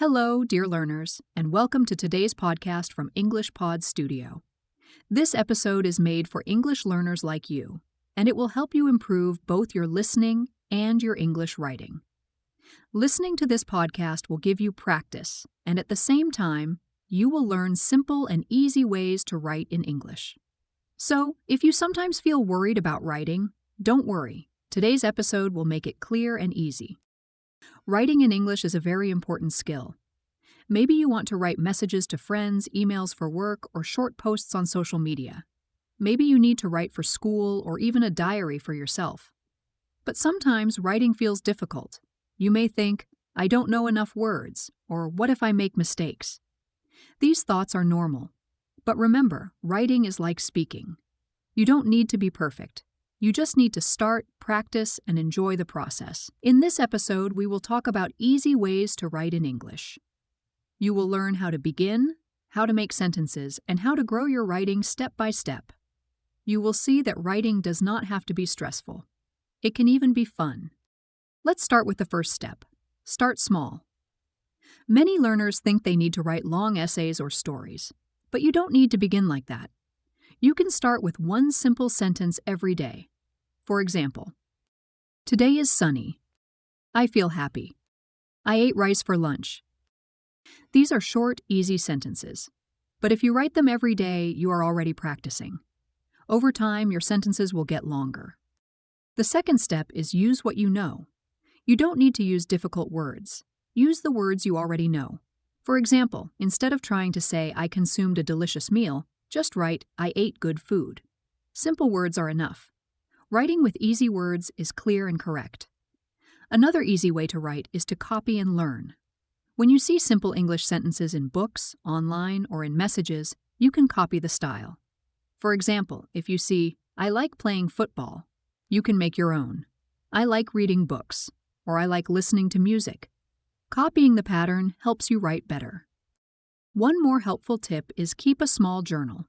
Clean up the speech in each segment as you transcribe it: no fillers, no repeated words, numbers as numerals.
Hello, dear learners, and welcome to today's podcast from English Pod Studio. This episode is made for English learners like you, and it will help you improve both your listening and your English writing. Listening to this podcast will give you practice, and at the same time, you will learn simple and easy ways to write in English. So, if you sometimes feel worried about writing, don't worry. Today's episode will make it clear and easy. Writing in English is a very important skill. Maybe you want to write messages to friends, emails for work, or short posts on social media. Maybe you need to write for school or even a diary for yourself. But sometimes writing feels difficult. You may think, I don't know enough words, or what if I make mistakes? These thoughts are normal. But remember, writing is like speaking. You don't need to be perfect. You just need to start, practice, and enjoy the process. In this episode, we will talk about easy ways to write in English. You will learn how to begin, how to make sentences, and how to grow your writing step by step. You will see that writing does not have to be stressful. It can even be fun. Let's start with the first step. Start small. Many learners think they need to write long essays or stories, but you don't need to begin like that. You can start with one simple sentence every day. For example, today is sunny. I feel happy. I ate rice for lunch. These are short, easy sentences. But if you write them every day, you are already practicing. Over time, your sentences will get longer. The second step is use what you know. You don't need to use difficult words. Use the words you already know. For example, instead of trying to say, I consumed a delicious meal, just write, I ate good food. Simple words are enough. Writing with easy words is clear and correct. Another easy way to write is to copy and learn. When you see simple English sentences in books, online, or in messages, you can copy the style. For example, if you see, I like playing football, you can make your own. I like reading books, or I like listening to music. Copying the pattern helps you write better. One more helpful tip is keep a small journal.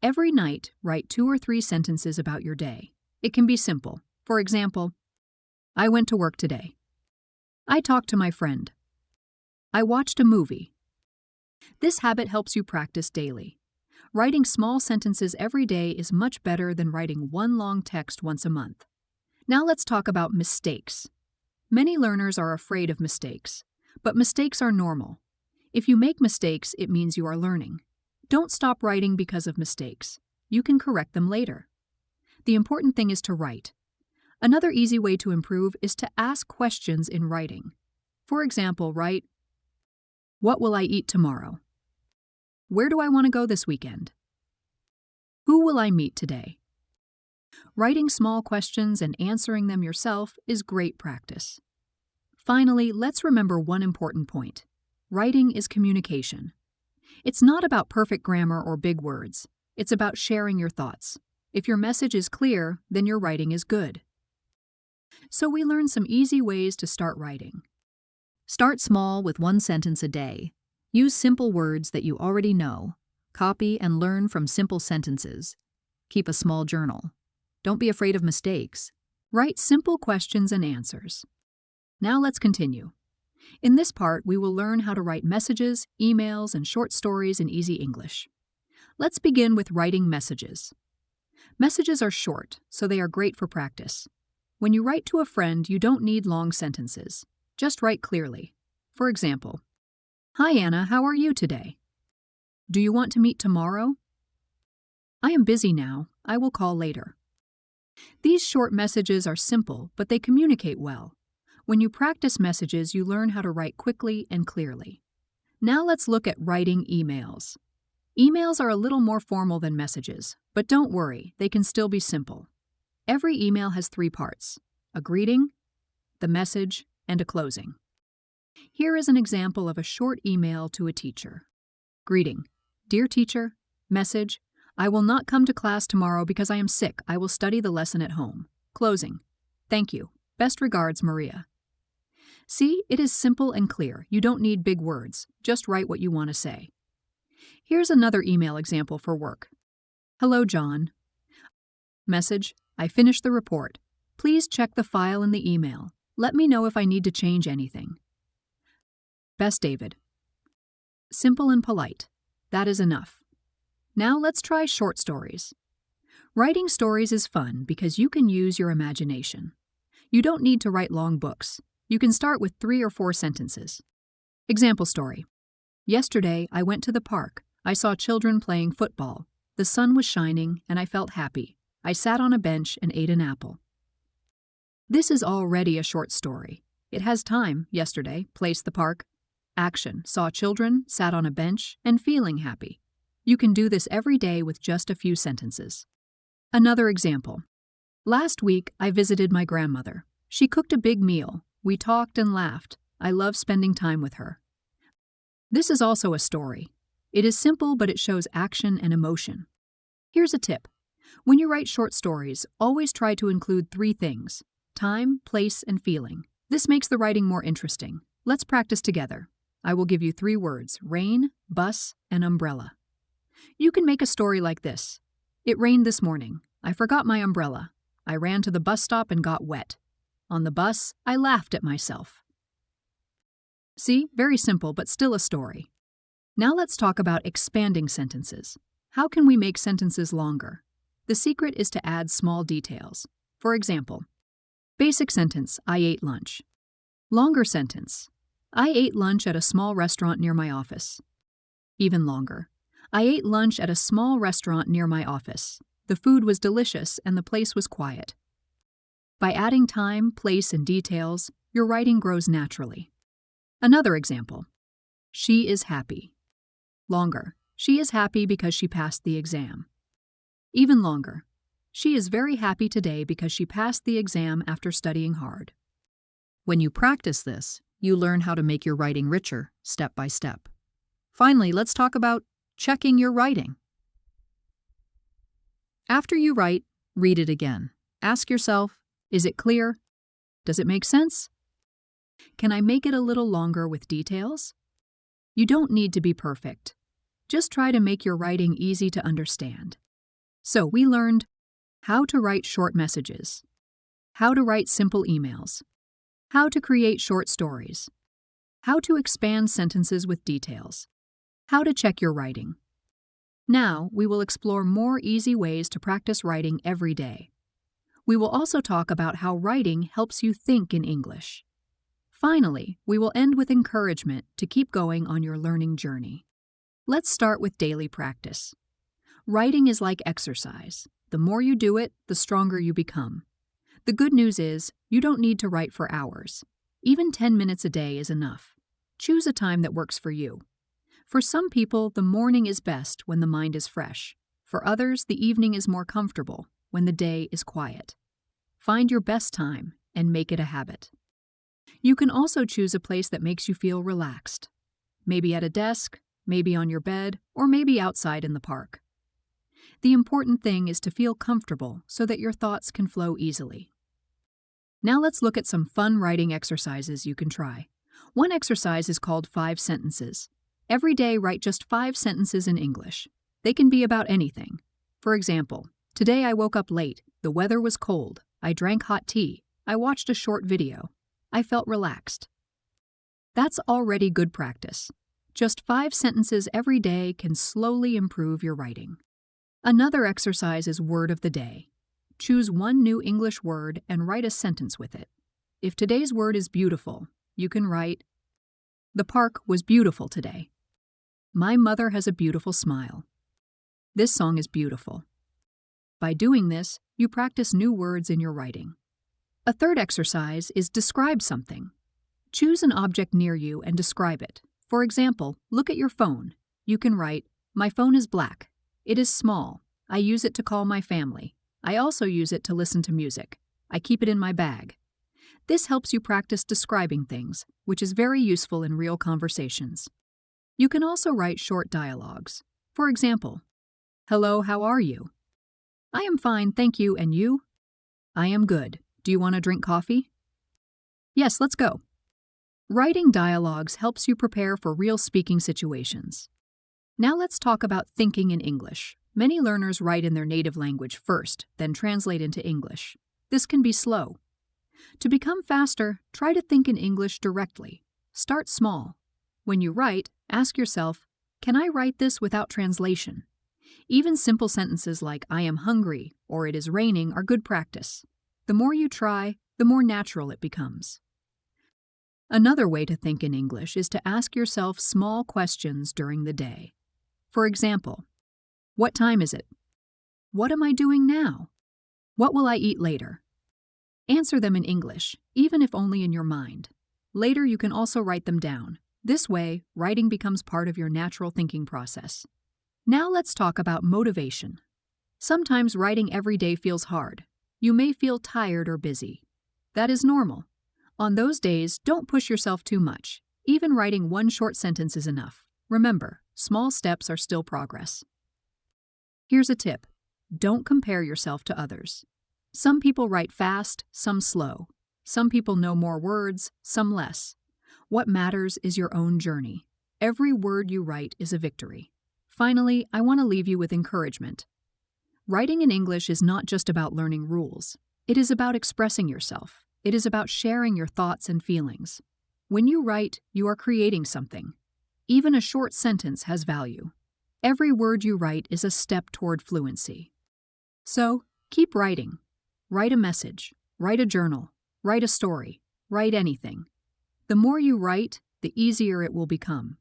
Every night, write 2 or 3 sentences about your day. It can be simple. For example, I went to work today. I talked to my friend. I watched a movie. This habit helps you practice daily. Writing small sentences every day is much better than writing one long text once a month. Now let's talk about mistakes. Many learners are afraid of mistakes, but mistakes are normal. If you make mistakes, it means you are learning. Don't stop writing because of mistakes. You can correct them later. The important thing is to write. Another easy way to improve is to ask questions in writing. For example, write, what will I eat tomorrow? Where do I want to go this weekend? Who will I meet today? Writing small questions and answering them yourself is great practice. Finally, let's remember one important point. Writing is communication. It's not about perfect grammar or big words. It's about sharing your thoughts. If your message is clear, then your writing is good. So we learned some easy ways to start writing. Start small with one sentence a day. Use simple words that you already know. Copy and learn from simple sentences. Keep a small journal. Don't be afraid of mistakes. Write simple questions and answers. Now let's continue. In this part, we will learn how to write messages, emails, and short stories in easy English. Let's begin with writing messages. Messages are short, so they are great for practice. When you write to a friend, you don't need long sentences. Just write clearly. For example, Hi Anna, how are you today? Do you want to meet tomorrow? I am busy now. I will call later. These short messages are simple, but they communicate well. When you practice messages, you learn how to write quickly and clearly. Now let's look at writing emails. Emails are a little more formal than messages, but don't worry, they can still be simple. Every email has 3 parts: a greeting, the message, and a closing. Here is an example of a short email to a teacher. Greeting. Dear teacher, message, I will not come to class tomorrow because I am sick. I will study the lesson at home. Closing. Thank you. Best regards, Maria. See, it is simple and clear. You don't need big words. Just write what you want to say. Here's another email example for work. Hello, John. Message, I finished the report. Please check the file in the email. Let me know if I need to change anything. Best David. Simple and polite. That is enough. Now let's try short stories. Writing stories is fun because you can use your imagination. You don't need to write long books. You can start with 3 or 4 sentences. Example story. Yesterday, I went to the park. I saw children playing football. The sun was shining, and I felt happy. I sat on a bench and ate an apple. This is already a short story. It has time, yesterday, place, the park. Action, saw children, sat on a bench, and feeling happy. You can do this every day with just a few sentences. Another example. Last week, I visited my grandmother. She cooked a big meal. We talked and laughed. I love spending time with her. This is also a story. It is simple, but it shows action and emotion. Here's a tip. When you write short stories, always try to include 3 things: time, place, and feeling. This makes the writing more interesting. Let's practice together. I will give you 3 words: rain, bus, and umbrella. You can make a story like this. It rained this morning. I forgot my umbrella. I ran to the bus stop and got wet. On the bus, I laughed at myself. See, very simple, but still a story. Now let's talk about expanding sentences. How can we make sentences longer? The secret is to add small details. For example, basic sentence, I ate lunch. Longer sentence, I ate lunch at a small restaurant near my office. Even longer, I ate lunch at a small restaurant near my office. The food was delicious and the place was quiet. By adding time, place, and details, your writing grows naturally. Another example, she is happy. Longer, she is happy because she passed the exam. Even longer, she is very happy today because she passed the exam after studying hard. When you practice this, you learn how to make your writing richer, step by step. Finally, let's talk about checking your writing. After you write, read it again. Ask yourself, is it clear? Does it make sense? Can I make it a little longer with details? You don't need to be perfect. Just try to make your writing easy to understand. So we learned how to write short messages, how to write simple emails, how to create short stories, how to expand sentences with details, how to check your writing. Now we will explore more easy ways to practice writing every day. We will also talk about how writing helps you think in English. Finally, we will end with encouragement to keep going on your learning journey. Let's start with daily practice. Writing is like exercise. The more you do it, the stronger you become. The good news is, you don't need to write for hours. Even 10 minutes a day is enough. Choose a time that works for you. For some people, the morning is best when the mind is fresh. For others, the evening is more comfortable when the day is quiet. Find your best time and make it a habit. You can also choose a place that makes you feel relaxed. Maybe at a desk, maybe on your bed, or maybe outside in the park. The important thing is to feel comfortable so that your thoughts can flow easily. Now let's look at some fun writing exercises you can try. One exercise is called 5 sentences. Every day, write just 5 sentences in English. They can be about anything. For example, today I woke up late. The weather was cold. I drank hot tea. I watched a short video. I felt relaxed. That's already good practice. Just 5 sentences every day can slowly improve your writing. Another exercise is word of the day. Choose one new English word and write a sentence with it. If today's word is beautiful, you can write, the park was beautiful today. My mother has a beautiful smile. This song is beautiful. By doing this, you practice new words in your writing. A third exercise is describe something. Choose an object near you and describe it. For example, look at your phone. You can write, my phone is black. It is small. I use it to call my family. I also use it to listen to music. I keep it in my bag. This helps you practice describing things, which is very useful in real conversations. You can also write short dialogues. For example, hello, how are you? I am fine, thank you, and you? I am good. Do you want to drink coffee? Yes, let's go. Writing dialogues helps you prepare for real speaking situations. Now let's talk about thinking in English. Many learners write in their native language first, then translate into English. This can be slow. To become faster, try to think in English directly. Start small. When you write, ask yourself, can I write this without translation? Even simple sentences like I am hungry or it is raining are good practice. The more you try, the more natural it becomes. Another way to think in English is to ask yourself small questions during the day. For example, what time is it? What am I doing now? What will I eat later? Answer them in English, even if only in your mind. Later, you can also write them down. This way, writing becomes part of your natural thinking process. Now let's talk about motivation. Sometimes writing every day feels hard. You may feel tired or busy. That is normal. On those days, don't push yourself too much. Even writing one short sentence is enough. Remember, small steps are still progress. Here's a tip. Don't compare yourself to others. Some people write fast, some slow. Some people know more words, some less. What matters is your own journey. Every word you write is a victory. Finally, I want to leave you with encouragement. Writing in English is not just about learning rules. It is about expressing yourself. It is about sharing your thoughts and feelings. When you write, you are creating something. Even a short sentence has value. Every word you write is a step toward fluency. So, keep writing. Write a message. Write a journal. Write a story. Write anything. The more you write, the easier it will become.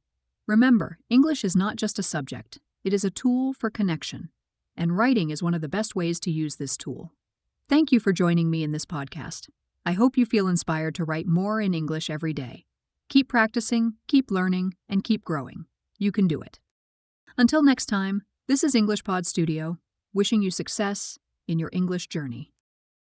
Remember, English is not just a subject. It is a tool for connection. And writing is one of the best ways to use this tool. Thank you for joining me in this podcast. I hope you feel inspired to write more in English every day. Keep practicing, keep learning, and keep growing. You can do it. Until next time, this is English Pod Studio, wishing you success in your English journey.